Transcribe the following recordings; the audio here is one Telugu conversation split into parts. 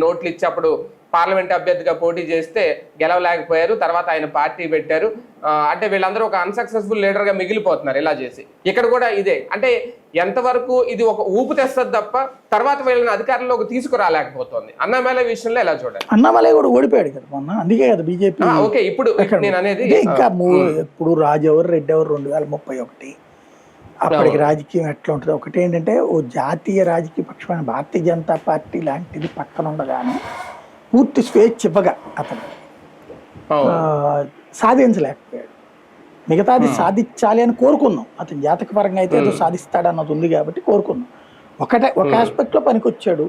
నోట్లు ఇచ్చి అప్పుడు పార్లమెంట్ అభ్యర్థిగా పోటీ చేస్తే గెలవలేకపోయారు. తర్వాత ఆయన పార్టీ పెట్టారు. అంటే వీళ్ళందరూ ఒక అన్సక్సెస్ఫుల్ లీడర్ గా మిగిలిపోతున్నారు ఇలా చేసి. ఇక్కడ కూడా ఇదే, అంటే ఎంతవరకు ఇది ఒక ఊపు తెస్తుంది తప్ప తర్వాత వీళ్ళని అధికారంలోకి తీసుకురాలేకపోతుంది. అన్నామలై విషయంలో ఎలా చూడాలి? అన్నామలై కూడా ఓడిపోయాడు కదా మొన్న, అందుకే కదా బీజేపీ. ఓకే, ఇప్పుడు నేను అనేది ఇంకా ఇప్పుడు రాజు ఎవరు రెడ్డి ఎవరు 2031 అప్పటికి రాజకీయం ఎట్లా ఉంటుంది. ఒకటి ఏంటంటే, ఓ జాతీయ రాజకీయ పక్షమైన భారతీయ జనతా పార్టీ లాంటిది పక్కన ఉండగానే పూర్తి స్వేచ్ఛ ఇవ్వగా అతను సాధించలేకపోయాడు. మిగతాది సాధించాలి అని కోరుకున్నాం. అతను జాతక పరంగా అయితే ఏదో సాధిస్తాడన్నది ఉంది కాబట్టి కోరుకున్నాం. ఒక ఆస్పెక్ట్ లో పనికొచ్చాడు.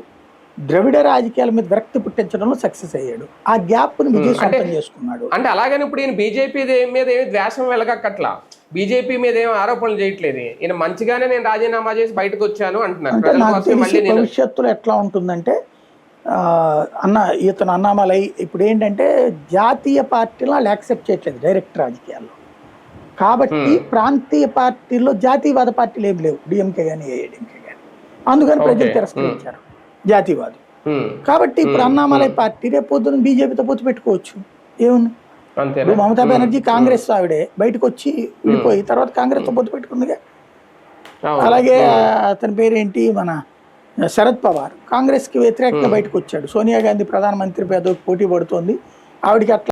ద్రవిడ రాజకీయాల మీద విరక్తి పుట్టించడంలో సక్సెస్ అయ్యాడు. ఆ గ్యాప్ ని విజయ్ సొంతం చేసుకున్నాడు. అంటే అలాగని ఇప్పుడు ఈయన బీజేపీ మీద ఏమి ద్వేషం వెళ్ళగక్కట్లా, బీజేపీ మీద ఏమి ఆరోపణలు చేయట్లేదు. ఈయన మంచిగానే నేను రాజీనామా చేసి బయటకు వచ్చాను అంటున్నారు. భవిష్యత్తులో ఎట్లా ఉంటుందంటే, ఇతను అన్నామలై ఇప్పుడు ఏంటంటే జాతీయ పార్టీలో వాళ్ళు యాక్సెప్ట్ చేయట్లేదు డైరెక్ట్ రాజకీయాల్లో. కాబట్టి ప్రాంతీయ పార్టీల్లో జాతీయవాద పార్టీలు ఏమి లేవు, డిఎంకే కానీ ఏఐడిఎంకే కానీ. అందుకని ప్రజలు తిరస్కరించారు జాతీయవాదు. కాబట్టి ఇప్పుడు అన్నామలై పార్టీ రేపు పొద్దున బీజేపీతో పొత్తు పెట్టుకోవచ్చు. ఏముంది, ఇప్పుడు మమతా బెనర్జీ కాంగ్రెస్ ఆవిడే బయటకు వచ్చి విడిపోయి తర్వాత కాంగ్రెస్ తో పొత్తు పెట్టుకుందిగా. అలాగే అతని పేరేంటి, మన శరద్ పవార్ కాంగ్రెస్ కి వ్యతిరేకంగా బయటకు వచ్చాడు. సోనియా గాంధీ ప్రధానమంత్రి పదవికి పోటీ పడుతోంది, ఆవిడకి అట్లా